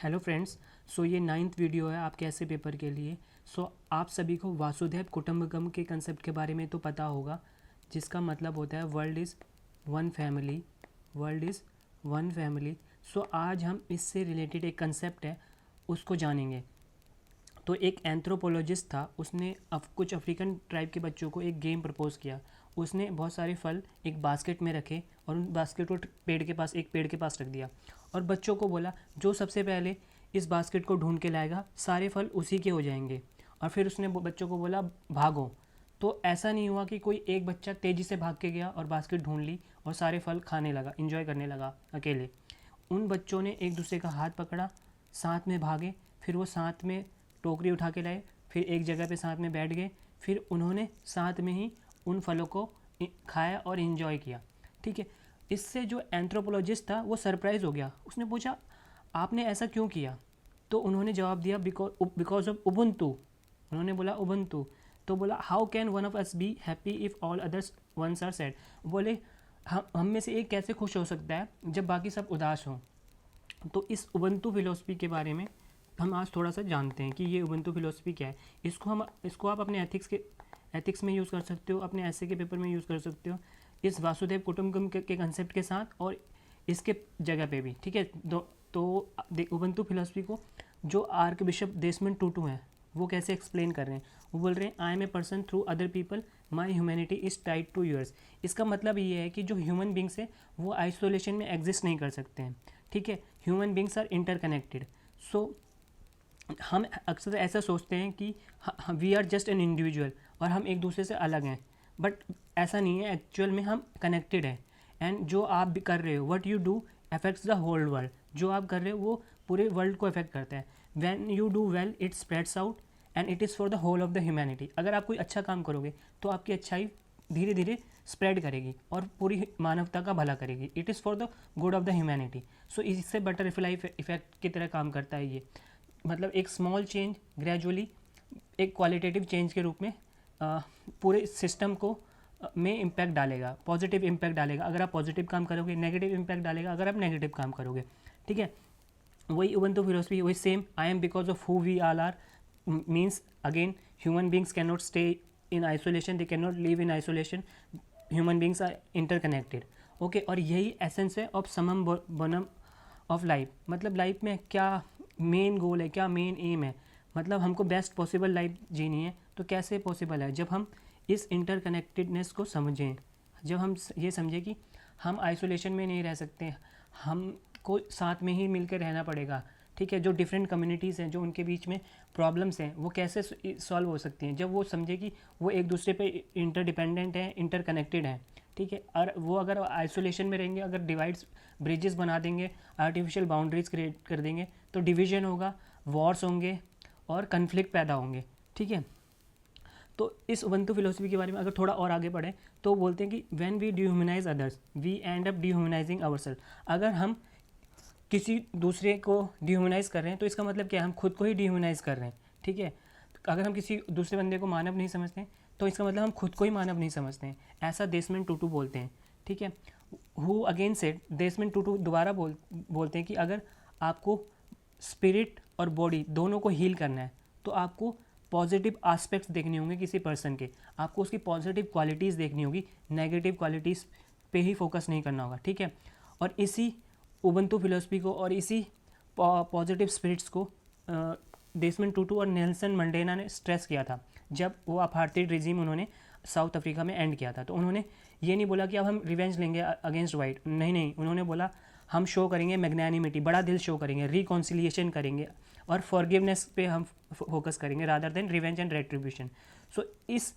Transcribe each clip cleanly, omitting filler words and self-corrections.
Hello friends. ये 9th video है आपके ऐसे पेपर के लिए। आप सभी को वासुदेव कुटुंबकम के कंसेप्ट के बारे में तो पता होगा, जिसका मतलब होता है world is one family. World is one family. आज हम इससे रिलेटेड एक कंसेप्ट है उसको जानेंगे। तो एक एंथ्रोपोलॉजिस्ट था, उसने कुछ अफ्रीकन ट्राइब के बच्चों को एक गेम प्रपोज किया। उसने बहुत सारे फल एक बास्केट में रखे और उन बास्केट को एक पेड़ के पास रख दिया और बच्चों को बोला जो सबसे पहले इस बास्केट को ढूंढ के लाएगा सारे फल उसी के हो जाएंगे। और फिर उसने बच्चों को बोला भागो। तो ऐसा नहीं हुआ कि कोई एक बच्चा तेज़ी से भाग के गया और बास्केट ढूंढ ली और सारे फल खाने लगा, इंजॉय करने लगा अकेले। उन बच्चों ने एक दूसरे का हाथ पकड़ा, साथ में भागे, फिर वो साथ में टोकरी उठा के लाए, फिर एक जगह पे साथ में बैठ गए, फिर उन्होंने साथ में ही उन फलों को खाया और इन्जॉय किया। ठीक है। इससे जो एंथ्रोपोलॉजिस्ट था वो सरप्राइज़ हो गया। उसने पूछा आपने ऐसा क्यों किया? तो उन्होंने जवाब दिया बिकॉज ऑफ उबुंटू। उन्होंने बोला उबुंटू। तो बोला how can one of us be happy if all others once are sad. बोले हम में से एक कैसे खुश हो सकता है जब बाकी सब उदास हों। तो इस उबंटू फिलोसफी के बारे में हम आज थोड़ा सा जानते हैं कि ये उबंटू फिलोसफी क्या है। इसको आप अपने एथिक्स में यूज़ कर सकते हो, अपने ऐसे के पेपर में यूज़ कर सकते हो, इस वासुदेव कुटुंबकम के कंसेप्ट के साथ और इसके जगह पे भी। ठीक है। तो उबंटू फिलोसफी को जो आर्क बिशप देसमंड टूटू हैं वो कैसे एक्सप्लेन कर रहे हैं। वो बोल रहे हैं I am a person through other people, my humanity is tied to yours. इसका मतलब ये है कि जो ह्यूमन बींग्स है वो आइसोलेशन में एग्जिस्ट नहीं कर सकते हैं। ठीक है। Human beings are interconnected. So हम अक्सर ऐसा सोचते हैं कि we are just an individual और हम एक दूसरे से अलग हैं, बट ऐसा नहीं है। एक्चुअल में हम कनेक्टेड हैं। एंड जो आप भी कर रहे हो, what you do affects the whole world. जो आप कर रहे हो वो पूरे वर्ल्ड को अफेक्ट करता है। When you do well it spreads out and it is for the whole of the humanity. अगर आप कोई अच्छा काम करोगे तो आपकी अच्छाई धीरे धीरे स्प्रेड करेगी और पूरी मानवता का भला करेगी। It is for the good of the humanity. इससे बटरफ्लाई इफेक्ट की तरह काम करता है ये। मतलब एक स्मॉल चेंज ग्रेजुअली एक क्वालिटेटिव चेंज के रूप में पूरे सिस्टम को में इम्पैक्ट डालेगा, पॉजिटिव इम्पैक्ट डालेगा। अगर आप पॉजिटिव काम करोगे, नेगेटिव इम्पैक्ट डालेगा अगर आप नेगेटिव काम करोगे। ठीक है। वही उबंटू फिलोसफी, वही same I am because of who we all are means again human beings can not stay in isolation, they can not live in isolation. Human beings are interconnected. Okay. और यही essence है of समम बनम of life. मतलब life में क्या main goal है, क्या मेन एम है। मतलब हमको बेस्ट पॉसिबल लाइफ जीनी है। तो कैसे पॉसिबल है? जब हम इस इंटरकनेक्टेडनेस को समझें, जब हम ये समझें कि हम आइसोलेशन में नहीं रह सकते, हमको साथ में ही मिलकर रहना पड़ेगा। ठीक है। जो डिफरेंट कम्युनिटीज़ हैं, जो उनके बीच में प्रॉब्लम्स हैं, वो कैसे सॉल्व हो सकती हैं। जब वो समझे कि वो एक दूसरे पे इंटरडिपेंडेंट हैं, इंटरकनेक्टेड हैं। ठीक है। और वो अगर आइसोलेशन में रहेंगे, अगर डिवाइड्स ब्रिजेस बना देंगे, आर्टिफिशियल बाउंड्रीज क्रिएट कर देंगे, तो डिवीजन होगा, वॉर्स होंगे और कन्फ्लिक्ट पैदा होंगे। ठीक है। तो इस उबंटू फिलोसफी के बारे में अगर थोड़ा और आगे बढ़ें तो बोलते हैं कि when we dehumanise others we end up dehumanising ourself. अगर हम किसी दूसरे को डिह्यूमनाइज कर रहे हैं तो इसका मतलब क्या है? हम खुद को ही डिह्यूमनाइज कर रहे हैं। ठीक है। अगर हम किसी दूसरे बंदे को मानव नहीं समझते तो इसका मतलब हम खुद को ही मानव नहीं समझते हैं। ऐसा देसमंड टूटू बोलते हैं। ठीक है। हु अगेन सेड, देसमंड टूटू दोबारा बोलते हैं कि अगर आपको स्पिरिट और बॉडी दोनों को हील करना है तो आपको पॉजिटिव एस्पेक्ट्स देखने होंगे किसी पर्सन के। आपको उसकी पॉजिटिव क्वालिटीज़ देखनी होगी, नेगेटिव क्वालिटीज़ पे ही फोकस नहीं करना होगा। ठीक है। और इसी उबंटू फिलोसफी को और इसी पॉजिटिव स्पिरिट्स को देसमंड टूटू और नेल्सन मंडेला ने स्ट्रेस किया था जब वो अपार्थाइड रिजीम उन्होंने साउथ अफ्रीका में एंड किया था। तो उन्होंने ये नहीं बोला कि अब हम रिवेंज लेंगे अगेंस्ट वाइट, नहीं नहीं। उन्होंने बोला हम शो करेंगे मैग्नानिमिटी, बड़ा दिल शो करेंगे, रिकॉन्सिलिएशन करेंगे और फॉरगिवनेस पे हम फोकस करेंगे rather than revenge and retribution. So इस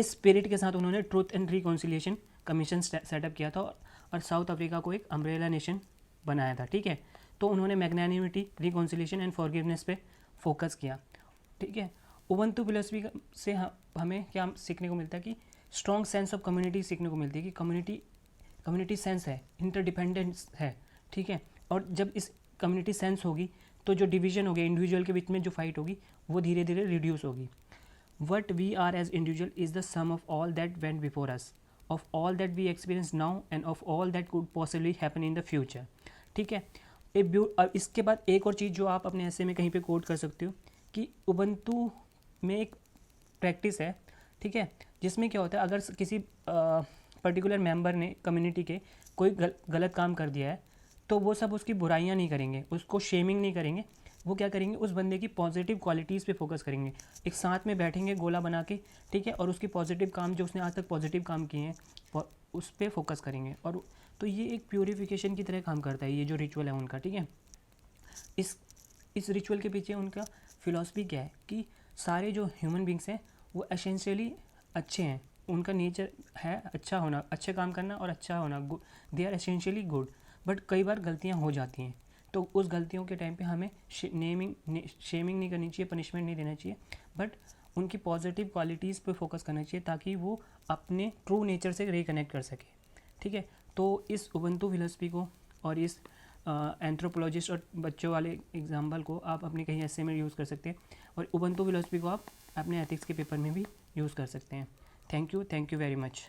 स्पिरिट के साथ उन्होंने truth and reconciliation commission set up किया था और साउथ अफ्रीका को एक अम्ब्रेला नेशन बनाया था। ठीक है। तो उन्होंने मैग्नानिमिटी, रिकॉन्सिलिएशन एंड फॉरगिवनेस पे फोकस किया। ठीक है। उबंटू फिलोसफी से हमें क्या सीखने को मिलता है कि स्ट्रॉन्ग सेंस ऑफ कम्युनिटी सीखने को मिलती है कि कम्युनिटी सेंस है, इंटरडिपेंडेंस है। ठीक है। और जब इस कम्युनिटी सेंस होगी तो जो डिवीजन होगी, इंडिविजुअल के बीच में जो फाइट होगी वो धीरे धीरे रिड्यूस होगी। What we are as individual is the sum of all that went before us, of all that we experience now and of all that could possibly happen in the future. ठीक है। अब इसके बाद एक और चीज़ जो आप अपने ऐसे में कहीं पे कोट कर सकते हो कि उबंटू में एक प्रैक्टिस है, ठीक है, जिसमें क्या होता है अगर किसी पर्टिकुलर मेंबर ने कम्युनिटी के कोई गलत काम कर दिया है तो वो सब उसकी बुराइयां नहीं करेंगे, उसको शेमिंग नहीं करेंगे, वो क्या करेंगे उस बंदे की पॉजिटिव क्वालिटीज़ पे फोकस करेंगे, एक साथ में बैठेंगे गोला बना के, ठीक है, और उसकी पॉजिटिव काम जो उसने आज तक पॉजिटिव काम किए हैं उस पर फोकस करेंगे। और तो ये एक प्योरीफिकेशन की तरह काम करता है ये जो रिचुअल है उनका, ठीक है। इस रिचुअल के पीछे उनका फिलॉसफी क्या है कि सारे जो ह्यूमन बींग्स हैं वो एसेंशियली अच्छे हैं, उनका नेचर है अच्छा होना, अच्छे काम करना और अच्छा होना, they are essentially good, but कई बार गलतियाँ हो जाती हैं, तो उस गलतियों के टाइम पे हमें शेमिंग नहीं करनी चाहिए, पनिशमेंट नहीं देना चाहिए, बट उनकी पॉजिटिव क्वालिटीज़ पे फोकस करना चाहिए ताकि वो अपने ट्रू नेचर से रिकनेक्ट कर सके, ठीक है। तो इस उबंटू फिलॉसफी को और इस एंथ्रोपोलॉजिस्ट और बच्चों वाले एग्जाम्पल को आप अपने कहीं ऐसे में यूज़ कर सकते हैं और उबंटू फिलॉसफी को आप अपने एथिक्स के पेपर में भी यूज़ कर सकते हैं। Thank you very much.